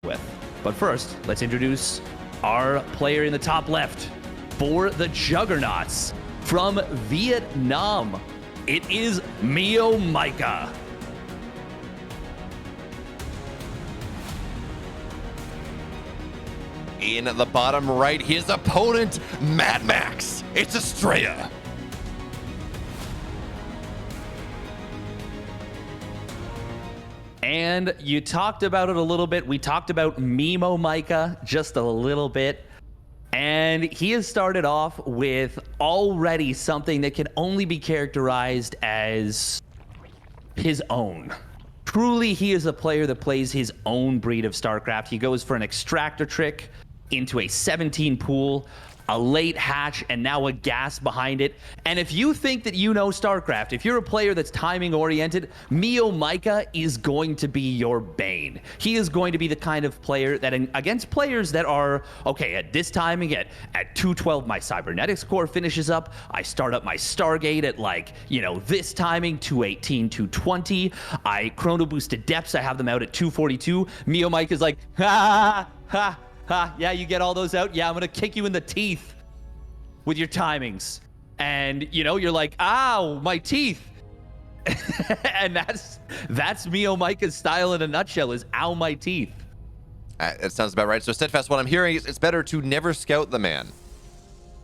with. But first, let's introduce our player in the top left for the Juggernauts from Vietnam. It is MeomaikA. In the bottom right, his opponent, Mad Max. It's Astrea. And you talked about it a little bit. We talked about MeomaikA just a little bit. And he has started off with already something that can only be characterized as his own. Truly, he is a player that plays his own breed of StarCraft. He goes for an extractor trick into a 17 pool, a late hatch, and now a gas behind it. And if you think that you know StarCraft, if you're a player that's timing oriented, MeomaikA is going to be your bane. He is going to be the kind of player that against players that are, okay, at this timing, at 212, my cybernetics core finishes up. I start up my Stargate at this timing, 218, 220. I chrono boosted depths. I have them out at 242. MeomaikA is like, ha, ha. Ha, yeah, you get all those out? Yeah, I'm going to kick you in the teeth with your timings. And, you're like, ow, my teeth. And that's MeomaikA's style in a nutshell, is ow, my teeth. That sounds about right. So, Steadfast, what I'm hearing is it's better to never scout the man.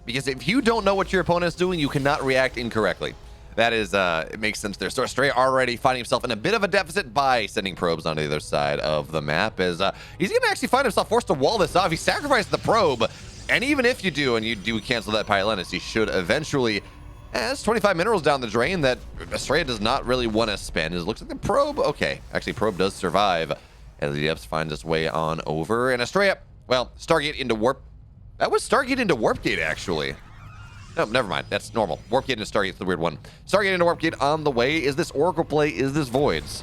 Because if you don't know what your opponent's doing, you cannot react incorrectly. That is, it makes sense there. So Astrea already finding himself in a bit of a deficit by sending probes onto the other side of the map. As he's going to actually find himself forced to wall this off. He sacrificed the probe. And even if you do, and you do cancel that Pylonus, he should eventually, as 25 minerals down the drain that Astrea does not really want to spend. It looks like the probe, okay. Actually, probe does survive as the depths finds its way on over. And Astrea, well, Stargate into Warp. That was Stargate into Warp Gate, actually. No, never mind. That's normal. Warp Gate into Stargate's the weird one. Stargate into Warp Gate on the way. Is this Oracle play? Is this Voids?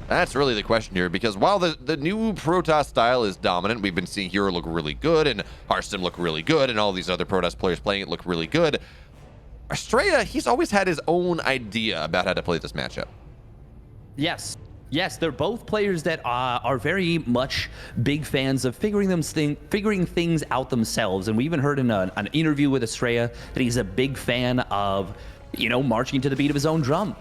That's really the question here, because while the new Protoss style is dominant, we've been seeing Hero look really good, and Hearthstone look really good, and all these other Protoss players playing it look really good. Astrea, he's always had his own idea about how to play this matchup. Yes, they're both players that are very much big fans of figuring things out themselves. And we even heard in an interview with Astrea that he's a big fan of, marching to the beat of his own drum.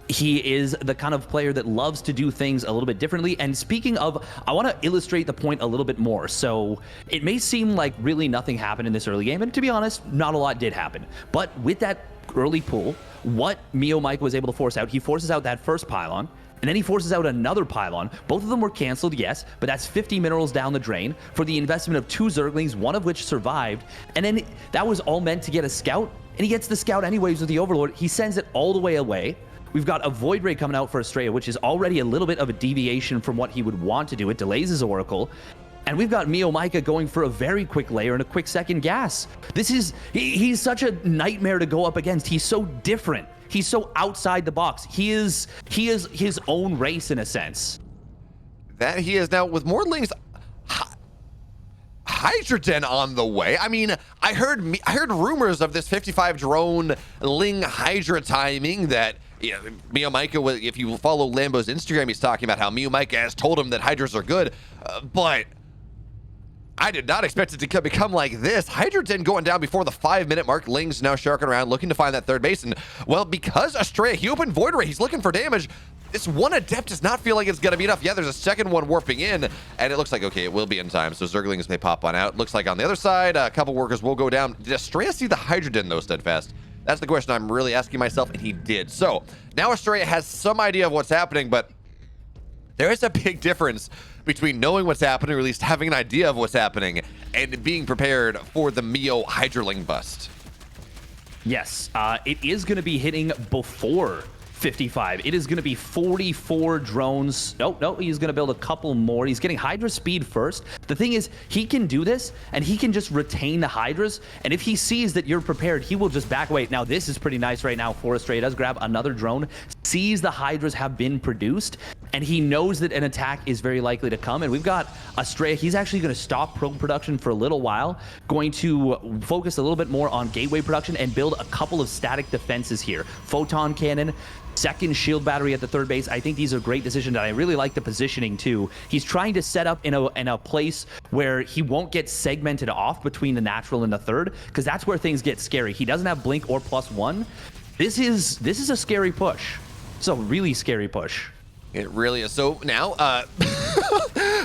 He is the kind of player that loves to do things a little bit differently. And speaking of, I want to illustrate the point a little bit more. So it may seem like really nothing happened in this early game. And to be honest, not a lot did happen. But with that early pull, what MeomaikA was able to force out, he forces out that first pylon. And then he forces out another pylon. Both of them were canceled, yes, but that's 50 minerals down the drain for the investment of 2 Zerglings, one of which survived. And then that was all meant to get a scout, and he gets the scout anyways with the Overlord. He sends it all the way away. We've got a Void Ray coming out for Astrea, which is already a little bit of a deviation from what he would want to do. It delays his Oracle. And we've got MeomaikA going for a very quick layer and a quick second gas. He's such a nightmare to go up against. He's so different. He's so outside the box. He is his own race in a sense. That he is now with more Lings. Hydrogen on the way. I mean, I heard rumors of this 55 drone Ling Hydra timing that MeomaikA, if you follow Lambo's Instagram, he's talking about how MeomaikA has told him that Hydras are good, but I did not expect it to become like this. Hydra 10 going down before the 5-minute mark. Ling's now sharking around, looking to find that third base. And, well, because Astrea, he opened Void Ray, he's looking for damage. This one Adept does not feel like it's going to be enough. Yeah, there's a second one warping in, and it looks like, okay, it will be in time. So Zerglings may pop on out. Looks like on the other side, a couple workers will go down. Did Astrea see the Hydra 10, though, Steadfast? That's the question I'm really asking myself, and he did. So now Astrea has some idea of what's happening, but there is a big difference between knowing what's happening, or at least having an idea of what's happening, and being prepared for the Meo Hydraling bust. Yes, it is going to be hitting before 55. It is going to be 44 drones. No, he's going to build a couple more. He's getting Hydra speed first. The thing is, he can do this, and he can just retain the Hydras, and if he sees that you're prepared, he will just back away. Now, this is pretty nice right now for Astrea. Does grab another drone, sees the Hydras have been produced, and he knows that an attack is very likely to come. And we've got Astrea. He's actually going to stop probe production for a little while, going to focus a little bit more on gateway production and build a couple of static defenses here. Photon cannon, second shield battery at the third base. I think these are great decisions, and I really like the positioning too. He's trying to set up in a place where he won't get segmented off between the natural and the third, because that's where things get scary. He doesn't have blink or +1. This is a scary push. It's a really scary push. It really is. So now,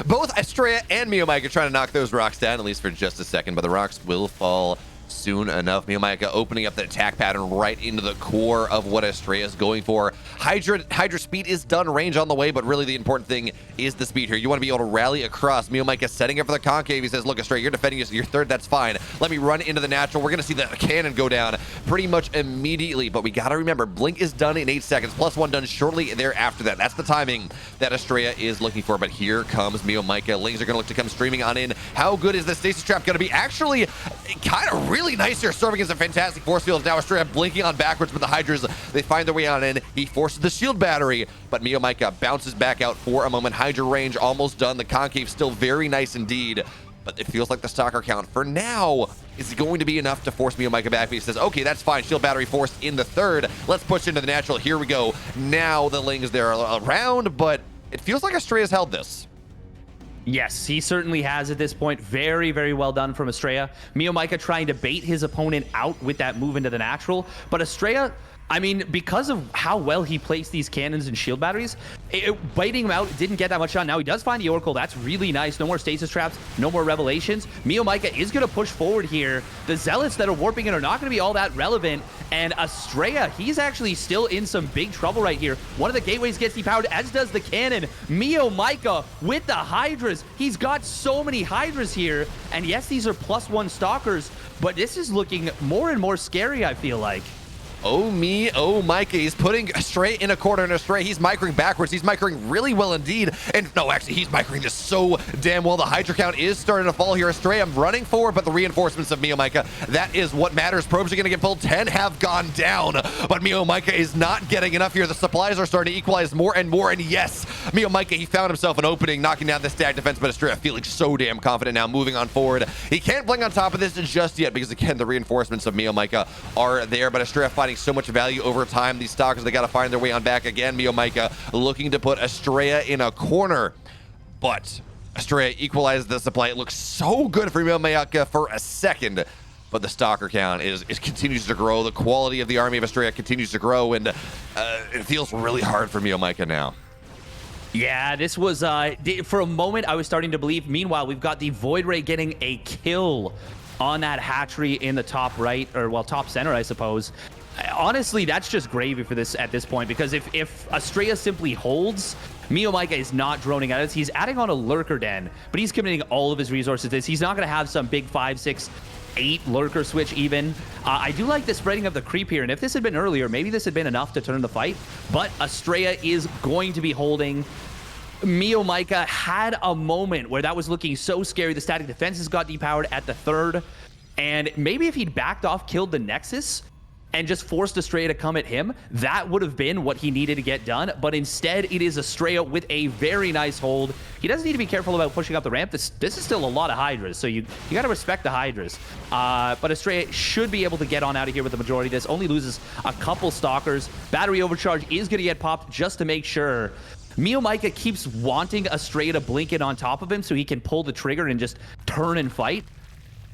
both Astrea and MeomaikA trying to knock those rocks down, at least for just a second, but the rocks will fall soon enough. MeomaikA opening up the attack pattern right into the core of what Astrea is going for. Hydra speed is done, range on the way, but really the important thing is the speed here. You want to be able to rally across. MeomaikA setting up for the concave. He says, look, Astrea, you're defending your third, that's fine. Let me run into the natural. We're going to see the cannon go down pretty much immediately, but we got to remember, blink is done in 8 seconds, +1 done shortly thereafter that. That's the timing that Astrea is looking for, but here comes MeomaikA. Lings are going to look to come streaming on in. How good is the stasis trap going to be? Actually, kind of really nice here, serving as a fantastic force field. Now Astrea blinking on backwards, but the Hydras, they find their way on in. He forces the shield battery, but MeomaikA bounces back out for a moment. Hydra range almost done. The concave still very nice indeed, but it feels like the stalker count for now is going to be enough to force MeomaikA back. He says, okay, that's fine. Shield battery forced in the third. Let's push into the natural. Here we go. Now the Lings, they're around, but it feels like Astrea's held this. Yes, he certainly has at this point. Very, very well done from Astrea. MeomaikA trying to bait his opponent out with that move into the natural. But Astrea, I mean, because of how well he placed these cannons and shield batteries, baiting him out didn't get that much done. Now he does find the Oracle. That's really nice. No more stasis traps, no more revelations. MeomaikA is going to push forward here. The Zealots that are warping in are not going to be all that relevant. And Astrea, he's actually still in some big trouble right here. One of the gateways gets depowered, as does the cannon. MeomaikA with the Hydras. He's got so many Hydras here. And yes, these are +1 stalkers, but this is looking more and more scary, I feel like. MeomaikA, he's putting Astrea in a corner, and Astrea, he's microing backwards. He's microing really well indeed. And no, actually, he's microing this so damn well. The Hydra count is starting to fall here. Astrea running forward, but the reinforcements of MeomaikA, that is what matters. Probes are going to get pulled. 10 have gone down, but MeomaikA is not getting enough here. The supplies are starting to equalize more and more. And yes, MeomaikA, he found himself an opening, knocking down the stack defense, but Astrea feeling so damn confident now, moving on forward. He can't blink on top of this just yet because, again, the reinforcements of MeomaikA are there, but Astrea fighting so much value over time. These stalkers, they got to find their way on back again. MeomaikA looking to put Astrea in a corner, but Astrea equalized the supply. It looks so good for MeomaikA for a second, but the stalker count it continues to grow. The quality of the army of Astrea continues to grow, and it feels really hard for MeomaikA now. Yeah, this was, for a moment, I was starting to believe. Meanwhile, we've got the Void Ray getting a kill on that hatchery in the top right, or, well, top center, I suppose. Honestly, that's just gravy for this at this point, because if Astrea simply holds, MeomaikA is not droning at us. He's adding on a lurker den, but he's committing all of his resources to this. He's not going to have some big 5, 6, 8 lurker switch even. I do like the spreading of the creep here, and if this had been earlier, maybe this had been enough to turn the fight, but Astrea is going to be holding. MeomaikA had a moment where that was looking so scary. The static defenses got depowered at the third, and maybe if he'd backed off, killed the Nexus, and just forced Astrea to come at him, that would have been what he needed to get done. But instead, it is Astrea with a very nice hold. He doesn't need to be careful about pushing up the ramp. This is still a lot of Hydras, so you got to respect the Hydras. But Astrea should be able to get on out of here with the majority of this. Only loses a couple stalkers. Battery overcharge is going to get popped just to make sure. MeomaikA keeps wanting Astrea to blink in on top of him so he can pull the trigger and just turn and fight.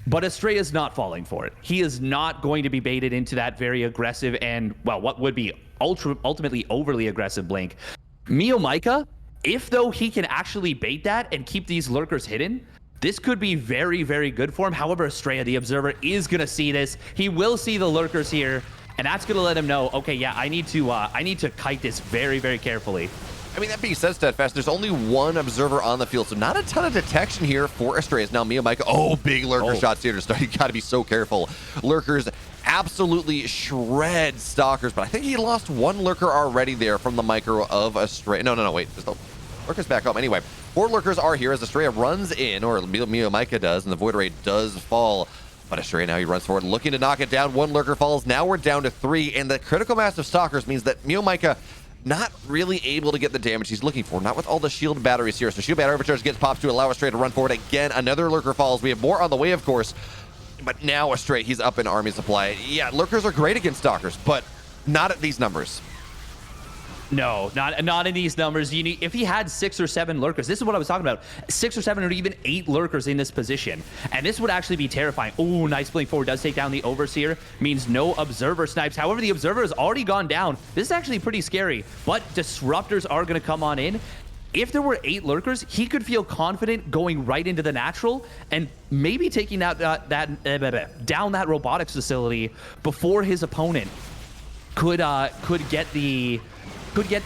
But Astrea is not falling for it. He is not going to be baited into that very aggressive and, well, what would be ultimately overly aggressive blink. MeomaikA, if though he can actually bait that and keep these lurkers hidden, this could be very, very good for him. However, Astrea, the observer, is going to see this. He will see the lurkers here, and that's going to let him know, okay, yeah, I need to kite this very, very carefully. I mean, that being said, Steadfast, there's only one observer on the field, so not a ton of detection here for Astrea. Now MeomaikA, oh, big lurker shots here to start. You got to be so careful. Lurkers absolutely shred stalkers, but I think he lost one lurker already there from the micro of Astrea. No, wait. There's the lurkers back up. Anyway, 4 lurkers are here as Astrea runs in, or MeomaikA does, and the Void Ray does fall. But Astrea now, he runs forward, looking to knock it down. 1 lurker falls. Now we're down to 3, and the critical mass of stalkers means that MeomaikA not really able to get the damage he's looking for, not with all the shield batteries here. So shield battery overcharge gets popped to allow Astrea to run forward again. Another lurker falls. We have more on the way, of course, but now Astrea, he's up in army supply. Yeah, lurkers are great against stalkers, but not at these numbers. No, not in these numbers. You need, if he had 6 or 7 lurkers, this is what I was talking about. 6 or 7 or even 8 lurkers in this position. And this would actually be terrifying. Oh, nice blink forward does take down the Overseer. Means no Observer snipes. However, the Observer has already gone down. This is actually pretty scary. But Disruptors are going to come on in. If there were 8 lurkers, he could feel confident going right into the natural and maybe taking down that robotics facility before his opponent could get the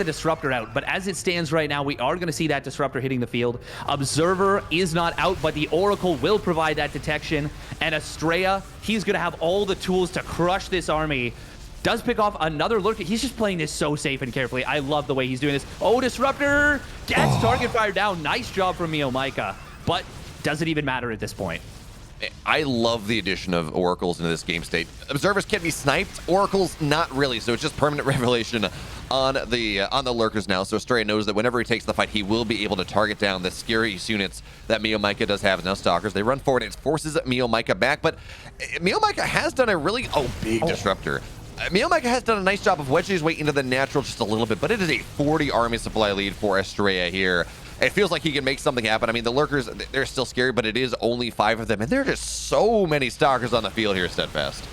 disruptor out. But as it stands right now, we are going to see that disruptor hitting the field. Observer is not out, but the Oracle will provide that detection. And Astrea, he's going to have all the tools to crush this army. Does pick off another lurker. He's just playing this so safe and carefully. I love the way he's doing this. Oh, disruptor gets target fire down. Nice job from MeomaikA. But does it even matter at this point? I love the addition of oracles into this game state. Observers can be sniped, oracles not really, so it's just permanent revelation on the lurkers now. So Astrea knows that whenever he takes the fight, he will be able to target down the scary units that MeomaikA does have. Now stalkers, they run forward, and it forces MeomaikA back, but MeomaikA has done a really big disruptor. MeomaikA has done a nice job of wedging his way into the natural just a little bit, but it is a 40 army supply lead for Astrea here. It feels like he can make something happen. I mean, the lurkers, they're still scary, but it is only 5 of them. And there are just so many stalkers on the field here, Steadfast.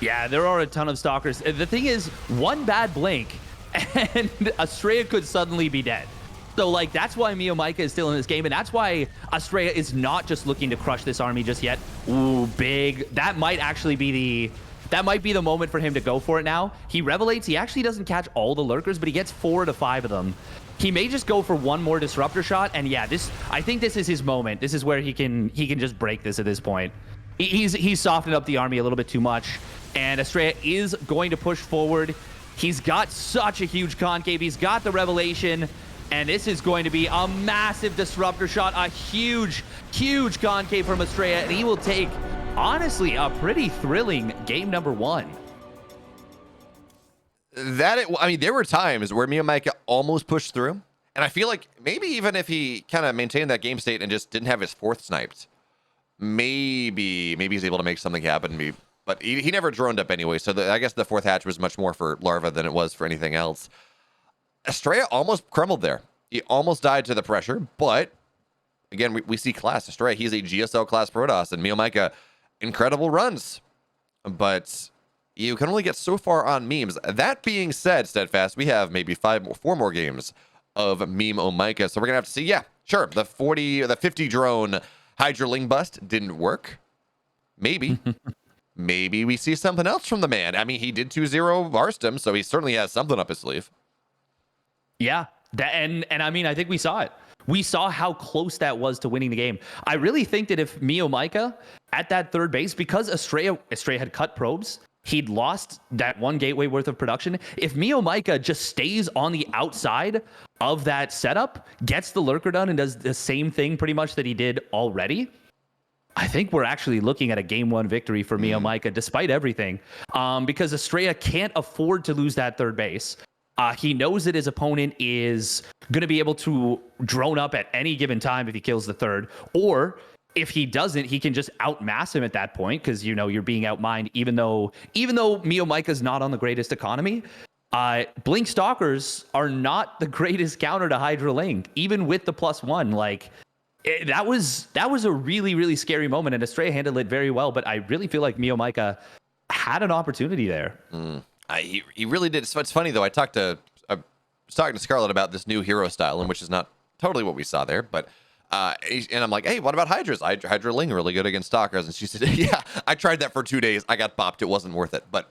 Yeah, there are a ton of stalkers. The thing is, one bad blink, and Astrea could suddenly be dead. So, like, that's why MeomaikA is still in this game, and that's why Astrea is not just looking to crush this army just yet. Ooh, big. That might actually be the moment for him to go for it now. He revelates. He actually doesn't catch all the lurkers, but he gets 4 to 5 of them. He may just go for one more disruptor shot, and yeah, I think this is his moment. This is where he can just break this at this point. He's softened up the army a little bit too much, and Astrea is going to push forward. He's got such a huge concave. He's got the revelation, and this is going to be a massive disruptor shot, a huge concave from Astrea, and he will take, honestly, a pretty thrilling game number 1. I mean, there were times where MeomaikA almost pushed through, and I feel like maybe even if he kind of maintained that game state and just didn't have his 4th sniped, maybe he's able to make something happen. But he never droned up anyway, so I guess the 4th hatch was much more for Larva than it was for anything else. Astrea almost crumbled there. He almost died to the pressure, but again, we see class. Astrea, he's a GSL class Protoss, and MeomaikA, incredible runs, but you can only get so far on memes. That being said, Steadfast, we have maybe 4 more games of MeomaikA. So we're going to have to see, yeah, sure, the 50 drone Hydra Ling bust didn't work. Maybe. Maybe we see something else from the man. I mean, he did 2-0 Varstum, so he certainly has something up his sleeve. Yeah, and I mean, I think we saw it. We saw how close that was to winning the game. I really think that if MeomaikA at that 3rd base, because Astrea had cut probes, he'd lost that 1 gateway worth of production. If MeomaikA just stays on the outside of that setup, gets the lurker done, and does the same thing pretty much that he did already, I think we're actually looking at a game 1 victory for MeomaikA, despite everything, because Astrea can't afford to lose that 3rd base. He knows that his opponent is going to be able to drone up at any given time if he kills the 3rd, or if he doesn't, he can just outmass him at that point, because, you know, you're being outmined, even though MeomaikA is not on the greatest economy. Blink Stalkers are not the greatest counter to Hydra Ling, even with the +1. Like, that was a really scary moment, and Astrea handled it very well, but I really feel like MeomaikA had an opportunity there. He really did. It's funny, though. I was talking to Scarlett about this new hero style, and which is not totally what we saw there, but and I'm like, hey, what about Hydras? Hydra Ling really good against stalkers. And she said, yeah, I tried that for 2 days. I got bopped. It wasn't worth it. But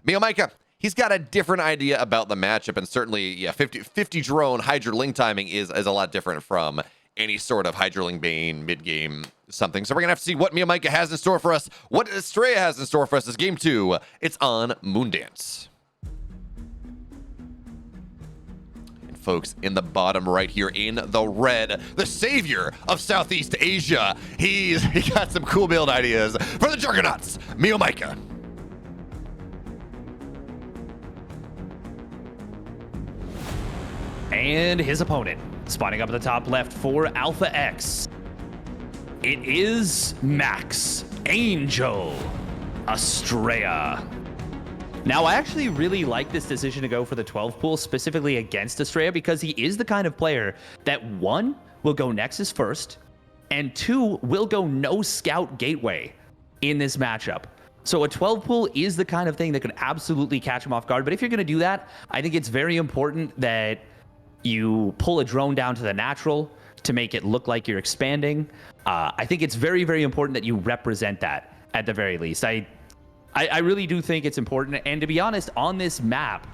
MeomaikA, he's got a different idea about the matchup, and certainly, yeah, 50 drone Hydra Ling timing is a lot different from any sort of Hydra Ling Bane mid-game something. So we're gonna have to see what MeomaikA has in store for us, what Astrea has in store for us. This game 2, it's on Moondance. Folks, in the bottom right here in the red, the savior of Southeast Asia. He got some cool build ideas for the Juggernauts, MeomaikA. And his opponent, spawning up at the top left for Alpha X. It is Max Angel Astrea. Now, I actually really like this decision to go for the 12 pool, specifically against Astrea, because he is the kind of player that, one, will go Nexus first, and two, will go no scout gateway in this matchup. So a 12 pool is the kind of thing that could absolutely catch him off guard. But if you're going to do that, I think it's very important that you pull a drone down to the natural to make it look like you're expanding. I think it's very, very important that you represent that at the very least. I really do think it's important. And to be honest, on this map,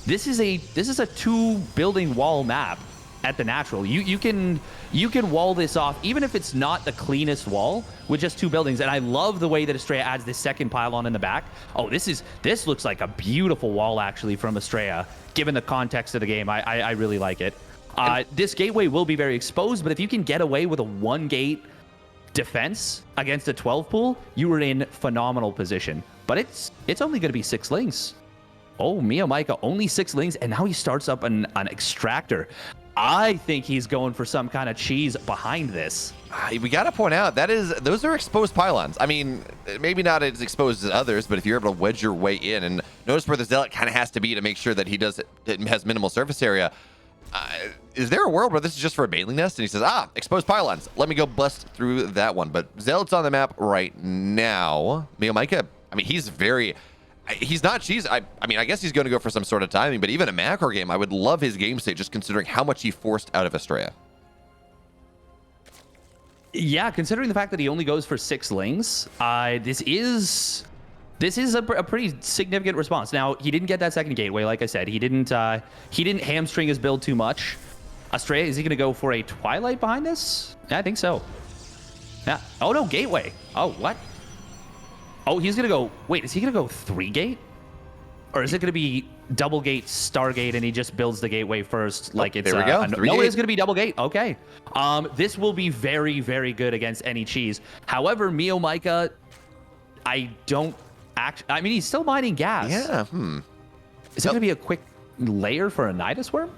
this is a 2-building wall map at the natural. You can wall this off, even if it's not the cleanest wall, with just 2 buildings. And I love the way that Astrea adds this second pylon in the back. Oh, this looks like a beautiful wall actually from Astrea, given the context of the game. I really like it. This gateway will be very exposed, but if you can get away with a 1-gate defense against a 12 pool, you are in phenomenal position. But it's only going to be 6 lings. Oh, MeomaikA only 6 lings, and now he starts up an extractor. I think he's going for some kind of cheese behind this. We got to point out those are exposed pylons. I mean, maybe not as exposed as others, but if you're able to wedge your way in, and notice where the zealot kind of has to be to make sure that it has minimal surface area. Is there a world where this is just for a baneling nest and he says, exposed pylons, let me go bust through that one? But zealot's on the map right now. MeomaikA, I mean, he's not cheese. I mean, I guess he's going to go for some sort of timing, but even a macro game, I would love his game state just considering how much he forced out of Astrea. Yeah, considering the fact that he only goes for 6 lings, this is a pretty significant response. Now, he didn't get that second gateway, like I said. He didn't hamstring his build too much. Astrea, is he going to go for a Twilight behind this? Yeah, I think so. Yeah. Oh, no, gateway. Oh, what? Oh, he's going to go... Wait, is he going to go 3-gate? Or is it going to be double gate, Stargate, and he just builds the gateway first? Like it's... There we go. No, it is going to be double gate. Okay. This will be very, very good against any cheese. However, MeomaikA, I mean, he's still mining gas. Yeah. Is it going to be a quick layer for a Nidus Worm?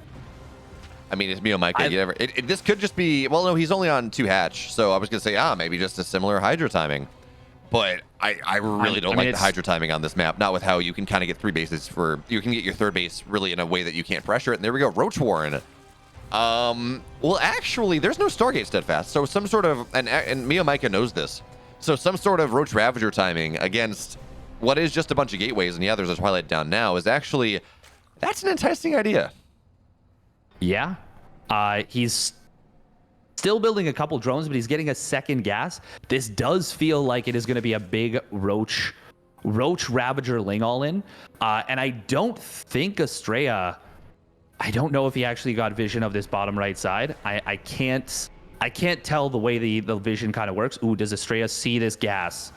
I mean, it's MeomaikA. This could just be... Well, no, he's only on 2 hatch, so I was going to say, maybe just a similar Hydra timing. But I really don't like the Hydra timing on this map. Not with how you can kind of get 3 bases for... You can get your 3rd base really in a way that you can't pressure it. And there we go. Roach Warren. Well, actually, there's no Stargate Steadfast. So some sort of... And MeomaikA knows this. So some sort of Roach Ravager timing against what is just a bunch of gateways, and yeah, there's a Twilight down now, is actually... That's an enticing idea. Yeah. He's still building a couple drones, but he's getting a second gas. This does feel like it is going to be a big Roach Ravager Ling all-in. And I don't think Astrea... I don't know if he actually got vision of this bottom right side. I can't tell the way the vision kind of works. Ooh, does Astrea see this gas?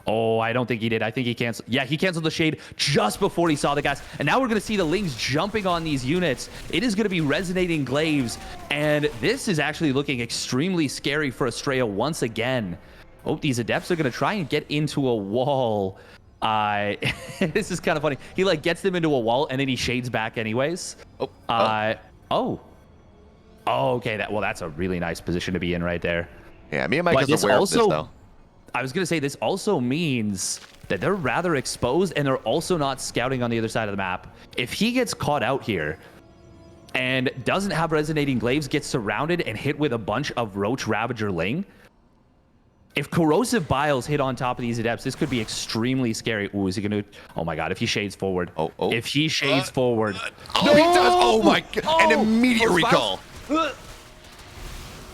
Oh, I don't think he did. I think he canceled. Yeah, he canceled the shade just before he saw the gas. And now we're going to see the Lings jumping on these units. It is going to be resonating glaives. And this is actually looking extremely scary for Astrea once again. Oh, these Adepts are going to try and get into a wall. This is kind of funny. He gets them into a wall and then he shades back anyways. Oh, okay. That's a really nice position to be in right there. Yeah, MeomaikA's aware of this, though. I was going to say, this also means that they're rather exposed and they're also not scouting on the other side of the map. If he gets caught out here and doesn't have resonating glaives, gets surrounded and hit with a bunch of Roach Ravager Ling, if Corrosive Biles hit on top of these Adepts, this could be extremely scary. Ooh, is he going to... Oh my god, if he shades forward. If he shades forward... No, he does! Oh my god! An immediate recall!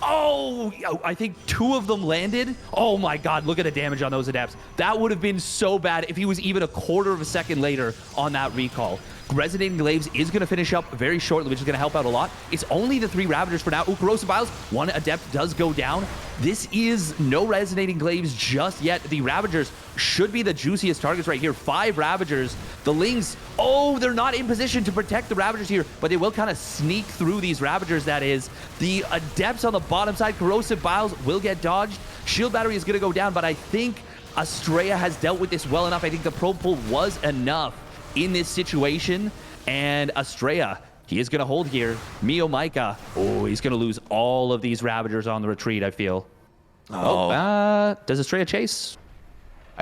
Oh, I think 2 of them landed. Oh my god, look at the damage on those Adepts. That would have been so bad if he was even a quarter of a second later on that recall. Resonating Glaives is going to finish up very shortly, which is going to help out a lot. It's only the 3 Ravagers for now. Ooh, Corrosive Biles, 1 Adept does go down. This is no Resonating Glaives just yet. The Ravagers should be the juiciest targets right here. 5 Ravagers. The Lings, they're not in position to protect the Ravagers here, but they will kind of sneak through these Ravagers, that is. The Adepts on the bottom side, Corrosive Biles will get dodged. Shield Battery is going to go down, but I think Astrea has dealt with this well enough. I think the Pro Pull was enough in this situation, and Astrea He is going to hold here. MeomaikA. Oh, he's going to lose all of these Ravagers on the retreat, I feel. Does Astrea chase?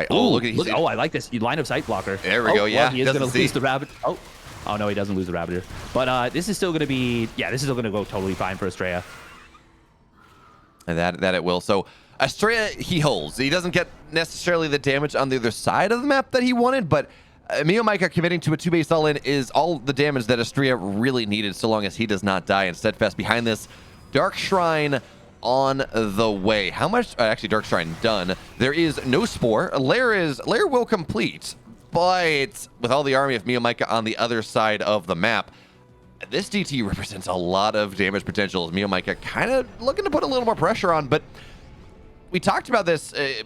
Look at oh, I like this. Line of sight blocker. There we go. Yeah, well, he is going to lose the Ravager. Oh, no, he doesn't lose the Ravager. But this is still going to be, this is still going to go totally fine for Astrea. And that it will. So Astrea, he holds. He doesn't get necessarily the damage on the other side of the map that he wanted, but MeomaikA committing to a 2-base all-in is all the damage that Astrea really needed, so long as he does not die. And Steadfast behind this. Dark Shrine on the way. How much? Actually, Dark Shrine done. There is no Spore. Lair will complete, but with all the army of MeomaikA on the other side of the map, this DT represents a lot of damage potential. As MeomaikA kind of looking to put a little more pressure on, but we talked about this a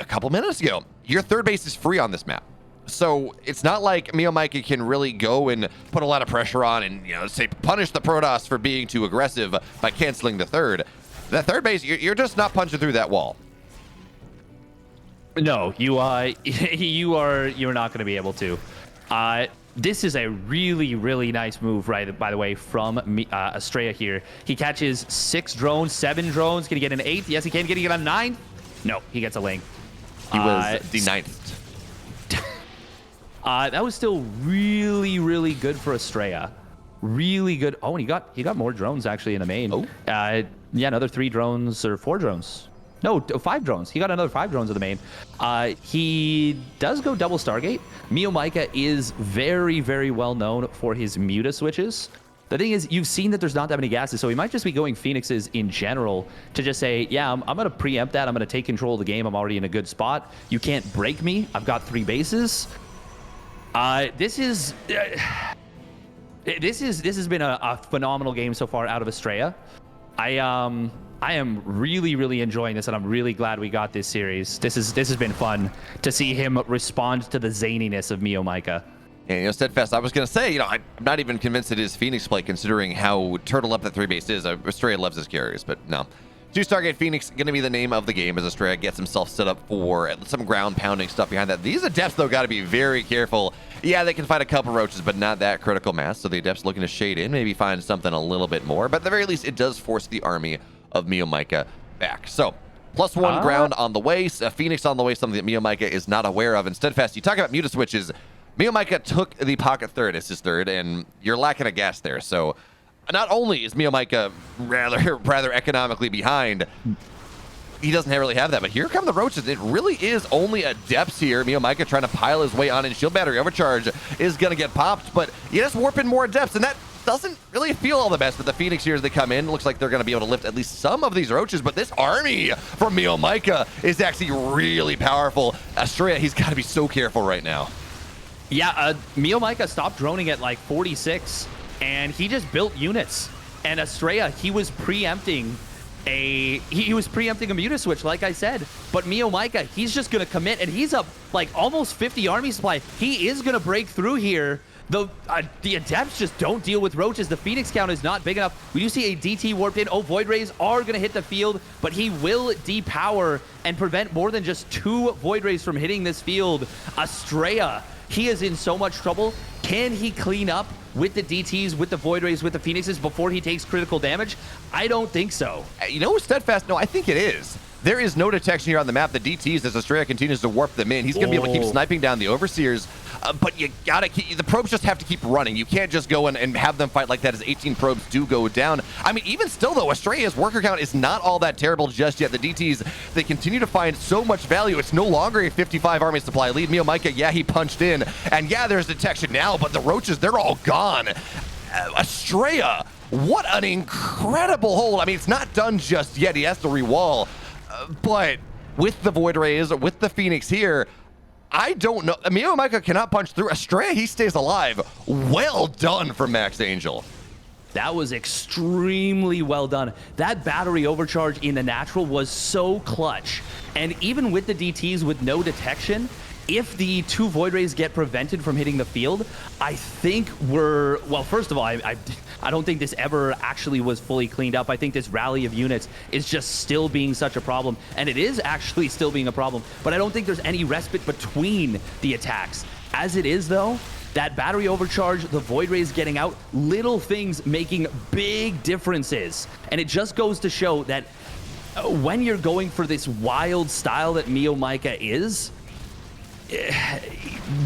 couple minutes ago. Your third base is free on this map. So it's not like MeomaikA can really go and put a lot of pressure on and, say, punish the Protoss for being too aggressive by canceling the third. That third base, you're just not punching through that wall. No, you're not going to be able to. This is a really, really nice move, right? By the way, from Astrea here. He catches 6 drones, 7 drones. Can he get an 8th? Yes, he can. Can he get a 9th? No, he gets a link. He was the 9th. That was still really, really good for Astrea. Really good. Oh, and he got more drones actually in the main. Oh. Another 3 drones or 4 drones. No, 5 drones. He got another 5 drones in the main. He does go double Stargate. MeomaikA is very, very well known for his Muta switches. The thing is, you've seen that there's not that many gases, so he might just be going Phoenixes in general to just say, yeah, I'm going to preempt that. I'm going to take control of the game. I'm already in a good spot. You can't break me. I've got 3 bases. This has been a phenomenal game so far out of Astrea. I am really, really enjoying this, and I'm really glad we got this series. This has been fun to see him respond to the zaniness of MeomaikA. And Steadfast, I was going to say, I'm not even convinced it is Phoenix play, considering how turtle up that 3 base is. Astrea loves his carriers, but no. 2 Stargate Phoenix going to be the name of the game as Astrea gets himself set up for some ground pounding stuff behind that. These Adepts, though, got to be very careful. Yeah, they can fight a couple roaches, but not that critical mass. So the Adepts looking to shade in, maybe find something a little bit more. But at the very least, it does force the army of MeomaikA back. So +1 ground on the way. A Phoenix on the way, something that MeomaikA is not aware of. And Steadfast, you talk about Muta switches. MeomaikA took the pocket third as his third, and you're lacking a gas there. So not only is MeomaikA rather economically behind, he doesn't really have that, but here come the roaches. It really is only Adepts here. MeomaikA trying to pile his way on, and Shield Battery Overcharge is going to get popped, but you just warp in more Adepts, and that doesn't really feel all the best. But the Phoenix here as they come in, looks like they're going to be able to lift at least some of these roaches, but this army from MeomaikA is actually really powerful. Astrea, he's got to be so careful right now. Yeah, MeomaikA stopped droning at like 46, and he just built units. And Astrea, he was preempting a Muta switch, like I said. But MeomaikA, he's just going to commit, and he's up like almost 50 army supply. He is going to break through here. The Adepts just don't deal with roaches. The Phoenix count is not big enough. We do see a DT warped in. Oh, Void Rays are going to hit the field, but he will depower and prevent more than just 2 Void Rays from hitting this field. Astrea, he is in so much trouble. Can he clean up with the DTs, with the Void Rays, with the Phoenixes before he takes critical damage? I don't think so. Steadfast, no, I think it is. There is no detection here on the map. The DTs, as Astrea continues to warp them in, he's going to be able to keep sniping down the Overseers. But you gotta keep, the probes just have to keep running. You can't just go and have them fight like that, as 18 probes do go down. I mean, even still though, Astrea's worker count is not all that terrible just yet. The DTs, they continue to find so much value. It's no longer a 55 army supply lead. MeomaikA, yeah, he punched in, and yeah, there's detection now, but the roaches, they're all gone. Astrea, what an incredible hold. I mean, it's not done just yet. He has to rewall, but with the Void Rays, with the Phoenix here, I don't know. MeomaikA cannot punch through. Astrea, he stays alive. Well done from Max Angel. That was extremely well done. That battery overcharge in the natural was so clutch. And even with the DTs with no detection, if the 2 Void Rays get prevented from hitting the field, I think well, first of all, I don't think this ever actually was fully cleaned up. I think this rally of units is just still being such a problem, and it is actually still being a problem, but I don't think there's any respite between the attacks. As it is, though, that battery overcharge, the Void Rays getting out, little things making big differences. And it just goes to show that when you're going for this wild style that MeomaikA is,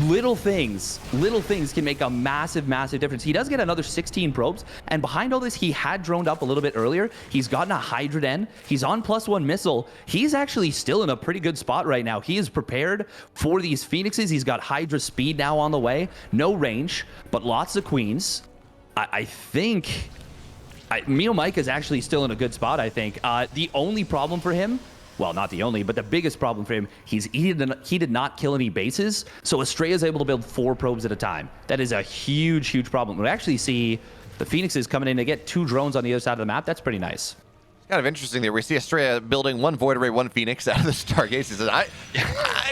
little things can make a massive difference. He does get another 16 probes, and behind all this, he had droned up a little bit earlier. He's gotten a Hydra Den. He's on +1 missile. He's actually still in a pretty good spot right now. He is prepared for these Phoenixes. He's got Hydra speed now on the way. No range, but lots of queens. I think MeomaikA is actually still in a good spot, I think. The only problem for him, well, not the only, but the biggest problem for him, he did not kill any bases, so Astrea is able to build 4 probes at a time. That is a huge problem. We actually see the Phoenixes coming in to get 2 drones on the other side of the map. That's pretty nice. It's kind of interesting there. We see Astrea building 1 Void Ray, 1 Phoenix out of the Stargaze. He says, I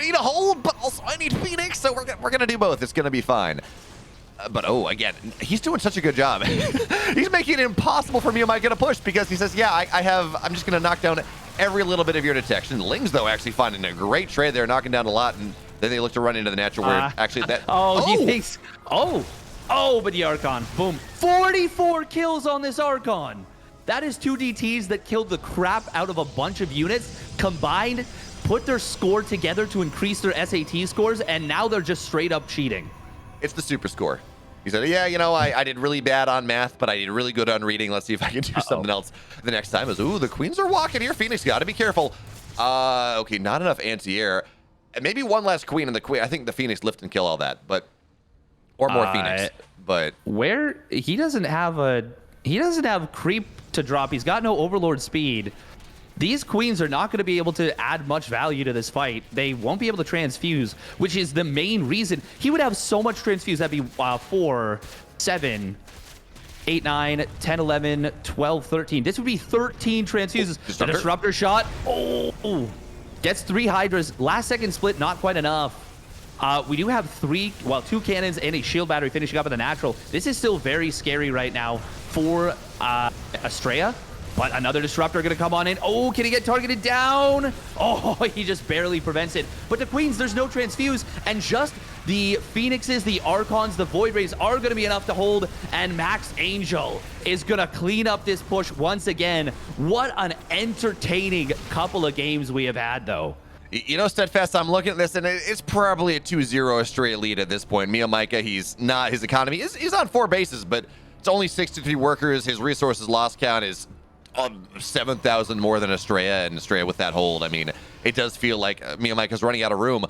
need a hold, but also I need Phoenix, so we're going to do both. It's going to be fine. But oh, again, he's doing such a good job. He's making it impossible for MeomaikA to push because he says, yeah, I'm just going to knock down every little bit of your detection. Lings, though, actually finding a great trade there, knocking down a lot, and then they look to run into the natural where actually that... He thinks... but the Archon, boom. 44 kills on this Archon. That is 2 DTs that killed the crap out of a bunch of units, combined, put their score together to increase their SAT scores, and now they're just straight up cheating. It's the super score. He said, yeah, you know, I did really bad on math, but I did really good on reading. Let's see if I can do something else the next time. Is, ooh, the queens are walking here. Phoenix, got to be careful. Okay, not enough anti-air. And maybe one last queen, and the queen, I think the Phoenix lift and kill all that, but, or more Phoenix, but. Where, he doesn't have creep to drop. He's got no Overlord speed. These queens are not going to be able to add much value to this fight. They won't be able to transfuse, which is the main reason. He would have so much transfuse. That'd be 4, 7, 8, 9, 10, 11, 12, 13. This would be 13 transfuses. The disruptor shot. Gets 3 Hydras. Last second split, not quite enough. We do have 2 cannons and a shield battery finishing up in the natural. This is still very scary right now for Astrea. But another disruptor going to come on in. Oh, can he get targeted down? Oh, he just barely prevents it. But the queens, there's no transfuse. And just the Phoenixes, the Archons, the Void Rays are going to be enough to hold. And Max Angel is going to clean up this push once again. What an entertaining couple of games we have had, though. You know, Steadfast, I'm looking at this, and it's probably a 2-0 Astrea lead at this point. MeomaikA, he's not, his economy is on 4 bases, but it's only 63 workers. His resources loss count is 7,000 more than Astrea, and Astrea with that hold. I mean, it does feel like MeomaikA's running out of room.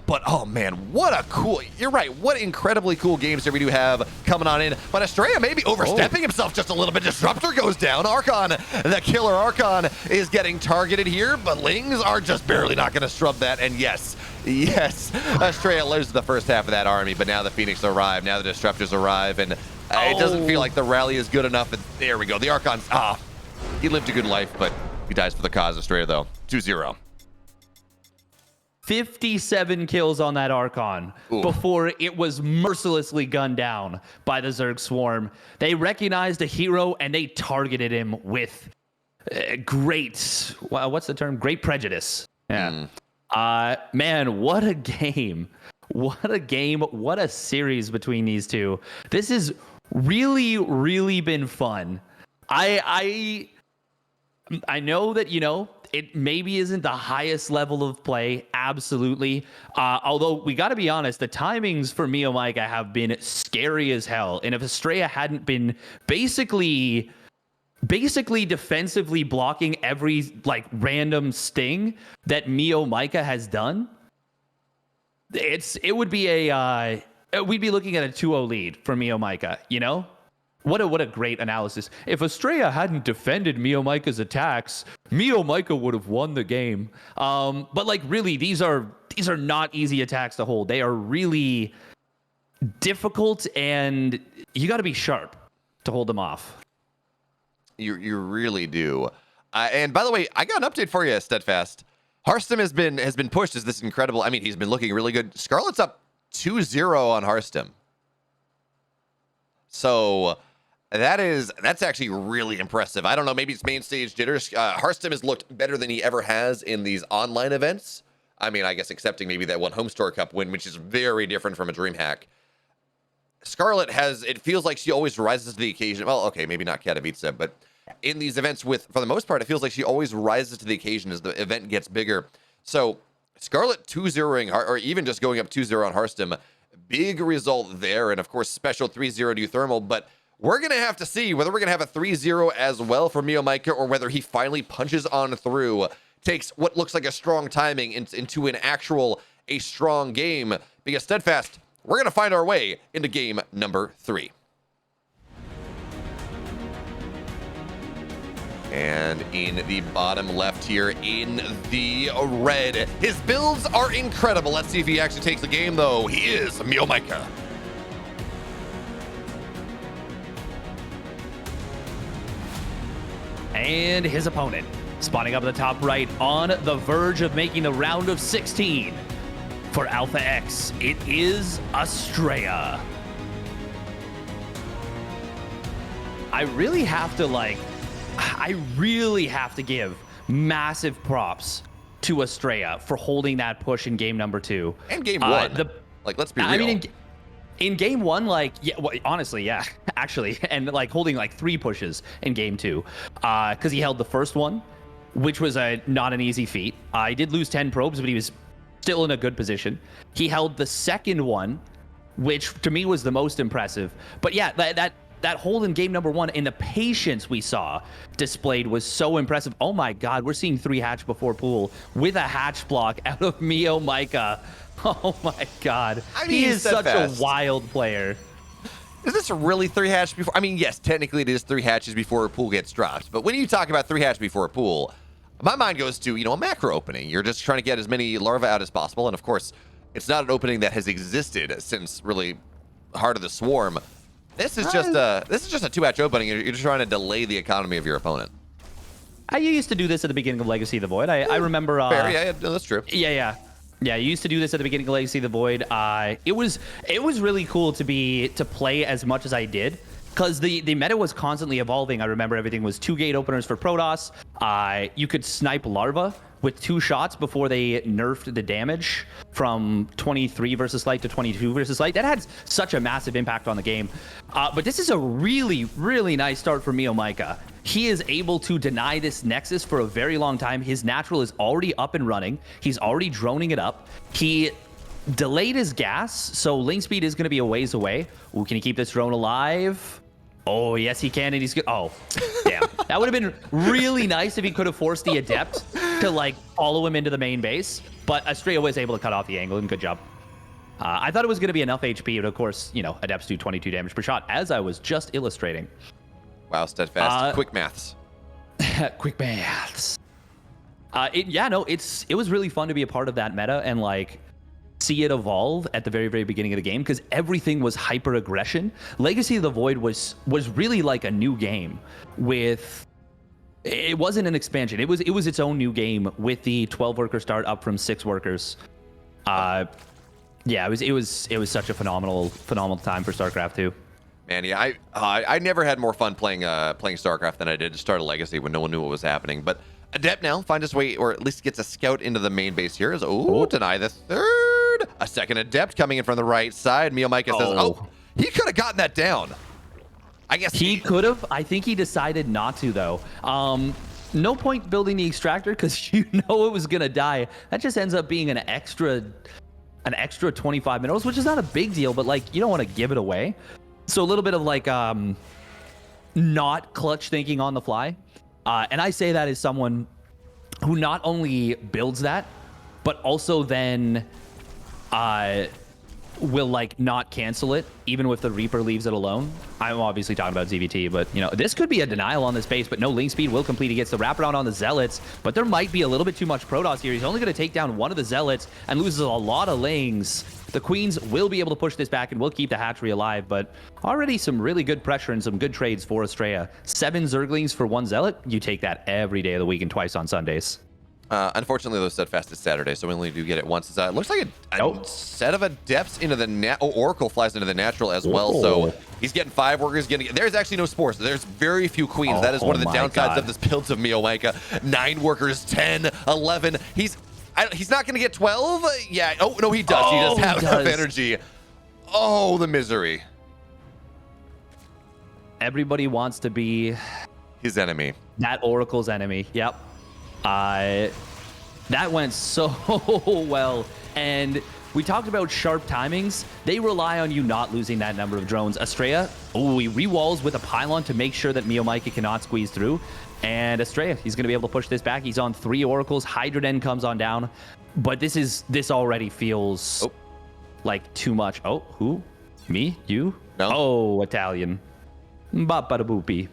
But oh man, what a cool, you're right, what incredibly cool games here we do have coming on in. But Astrea maybe overstepping himself just a little bit. Disruptor goes down. Archon, the killer Archon is getting targeted here, but Lings are just barely not going to shrub that. And yes, Astrea loses the first half of that army, but now the Phoenix arrive, now the Disruptors arrive, and it doesn't feel like the rally is good enough. And there we go, the Archon's, he lived a good life, but he dies for the cause. Astrea, though, 2-0. 57 kills on that Archon before it was mercilessly gunned down by the Zerg Swarm. They recognized a hero and they targeted him with great, what's the term? Great prejudice. Yeah. Man, what a game. What a game. What a series between these two. This has really been fun. I know that, you know, it maybe isn't the highest level of play, absolutely. Although we got to be honest, the timings for MeomaikA have been scary as hell. And if Astrea hadn't been basically defensively blocking every like random sting that MeomaikA has done, it would be we'd be looking at a 2-0 lead for MeomaikA, you know? What a great analysis. If Astrea hadn't defended MeomaikA's attacks, MeomaikA would have won the game. But like really, these are not easy attacks to hold. They are really difficult, and you got to be sharp to hold them off. You really do. And by the way, I got an update for you, Steadfast. Harstem has been pushed as this incredible. I mean, he's been looking really good. Scarlet's up 2-0 on Harstem. So that's actually really impressive. I don't know, maybe it's main stage jitters. Harstem has looked better than he ever has in these online events. I mean, I guess excepting maybe that one home store cup win, which is very different from a DreamHack. Scarlet has, it feels like she always rises to the occasion. Well, okay, maybe not Katowice, but in these events for the most part, it feels like she always rises to the occasion as the event gets bigger. So Scarlet 2-0ing, or even just going up 2-0 on Hearthstone, big result there. And of course, special 3-0 new thermal, but we're going to have to see whether we're going to have a 3-0 as well for MeomaikA, or whether he finally punches on through, takes what looks like a strong timing into a strong game, because Steadfast, we're going to find our way into game number 3. And in the bottom left here in the red, his builds are incredible. Let's see if he actually takes the game, though. He is MeomaikA. And his opponent, spawning up at the top right, on the verge of making the round of 16. For Alpha X, it is Astrea. I really have to give massive props to Astrea for holding that push in game number 2. And game 1. Let's be real. I mean, in game 1, honestly, yeah, actually, and holding 3 pushes in game 2, because he held the first one, which was not an easy feat. He did lose 10 probes, but he was still in a good position. He held the second one, which to me was the most impressive. But yeah, that hold in game number 1 and the patience we saw displayed was so impressive. Oh my God, we're seeing 3 hatch before pool with a hatch block out of MeomaikA. Oh my God, he is such a wild player. Is this really 3 hatches before? I mean, yes, technically it is 3 hatches before a pool gets dropped. But when you talk about 3 hatches before a pool, my mind goes to, a macro opening. You're just trying to get as many larvae out as possible. And of course, it's not an opening that has existed since really Heart of the Swarm. This is just a 2 hatch opening. You're just trying to delay the economy of your opponent. You used to do this at the beginning of Legacy of the Void. I remember. Fair, yeah, that's true. Yeah. Yeah, you used to do this at the beginning of Legacy of the Void. It was really cool to play as much as I did, because the meta was constantly evolving. I remember everything was 2 gate openers for Protoss. You could snipe larva with 2 shots before they nerfed the damage from 23 versus light to 22 versus light. That had such a massive impact on the game. But this is a really, really nice start for MeomaikA. He is able to deny this Nexus for a very long time. His natural is already up and running. He's already droning it up. He delayed his gas, so link speed is going to be a ways away. Ooh, can he keep this drone alive? Oh, yes, he can, and he's good. Oh, damn. That would have been really nice if he could have forced the Adept to, follow him into the main base. But Astrea was able to cut off the angle, and good job. I thought it was going to be enough HP, but of course, Adepts do 22 damage per shot, as I was just illustrating. Wow, Steadfast. Quick maths. Quick maths. It was really fun to be a part of that meta and, see it evolve at the very, very beginning of the game, because everything was hyper aggression. Legacy of the Void was really like a new game with. It wasn't an expansion. It was its own new game with the 12 worker start up from 6 workers. Yeah, it was such a phenomenal time for StarCraft 2. Man, yeah, I never had more fun playing StarCraft than I did to start a Legacy when no one knew what was happening. But Adept now finds his way, or at least gets a scout into the main base here. Deny the third. A second Adept coming in from the right side. MeomaikA says, he could have gotten that down. I guess he could have. I think he decided not to, though. No point building the extractor, because it was gonna die. That just ends up being an extra 25 minerals, which is not a big deal, but you don't want to give it away. So a little bit of not clutch thinking on the fly. And I say that as someone who not only builds that, but also then will not cancel it, even if the Reaper leaves it alone. I'm obviously talking about ZVT, but this could be a denial on this base, but no link speed will complete. He gets the wraparound on the Zealots, but there might be a little bit too much Protoss here. He's only going to take down one of the Zealots and loses a lot of lanes. The Queens will be able to push this back and will keep the hatchery alive, but already some really good pressure and some good trades for Astrea. 7 Zerglings for 1 Zealot. You take that every day of the week and twice on Sundays. Unfortunately, those Steadfast is Saturday, so we only do get it once. It looks like a set of Adepts into the Oracle flies into the natural as well, so he's getting 5 workers. There's actually no spores. There's very few Queens. That is one of the downsides of this build of MeomaikA. 9 workers, 10, 11. He's not going to get 12. Yeah. Oh, no, he does. He does have enough energy. Oh, the misery. Everybody wants to be his enemy. That Oracle's enemy. Yep. That went so well. And we talked about sharp timings. They rely on you not losing that number of drones. Astrea, he re-walls with a pylon to make sure that MeomaikA cannot squeeze through. And Astrea, he's going to be able to push this back. He's on 3 Oracles. Hydroden comes on down. But this already feels like too much. Oh, who? Me? You? No. Oh, Italian. Bop-a-da-boopy.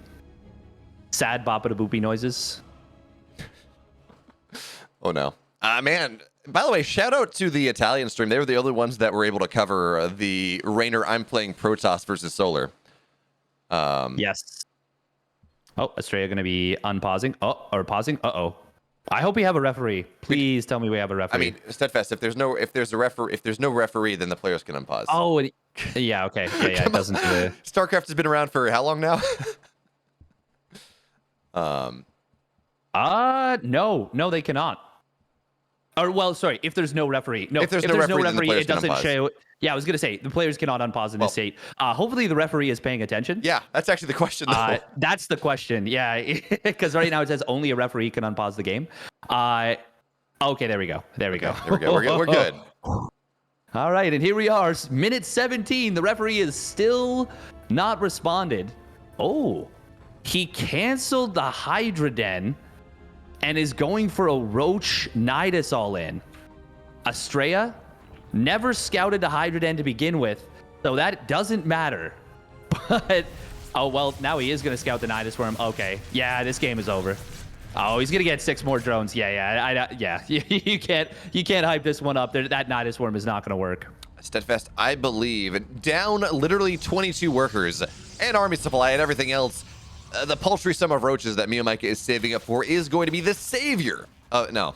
Sad bop-a-da-boopy noises. Oh, no. Man, by the way, shout out to the Italian stream. They were the only ones that were able to cover the Rainer I'm playing Protoss versus Solar. Yes. Oh, Astrea going to be unpausing. Oh, or pausing. Uh-oh. I hope we have a referee. Please tell me we have a referee. I mean, Steadfast, if there's no referee, then the players can unpause. Oh, yeah, okay. Yeah, it doesn't do it. StarCraft has been around for how long now? No, they cannot. Or, well, sorry, if there's no referee. No, if there's no referee, it doesn't show. Yeah, I was going to say, the players cannot unpause in this state. Hopefully the referee is paying attention. Yeah, that's actually the question, though. That's the question, yeah. Because right now it says only a referee can unpause the game. Okay, there we go. There we go. We're good. All right, and here we are. Minute 17. The referee is still not responded. Oh, he canceled the Hydroden and is going for a Roach Nidus all in. Astrea never scouted the Hydroden to begin with, so that doesn't matter. But, oh, well, now he is going to scout the Nidus Worm. Okay, yeah, this game is over. Oh, he's going to get 6 more drones. Yeah. You can't hype this one up. That Nidus Worm is not going to work. Steadfast, I believe, down literally 22 workers and army supply and everything else. The paltry sum of roaches that MeomaikA is saving up for is going to be the savior. No,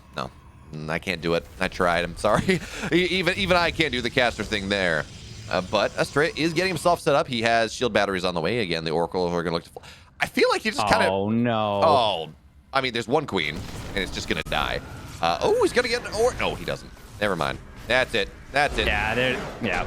I can't do it. I tried. I'm sorry. Even I can't do the caster thing there. But Astrea is getting himself set up. He has shield batteries on the way. Again, the Oracle are going to look to... I feel like he just kind of... Oh, no. Oh, I mean, there's one queen, and it's just going to die. He's going to get... No, he doesn't. Never mind. That's it. Yeah,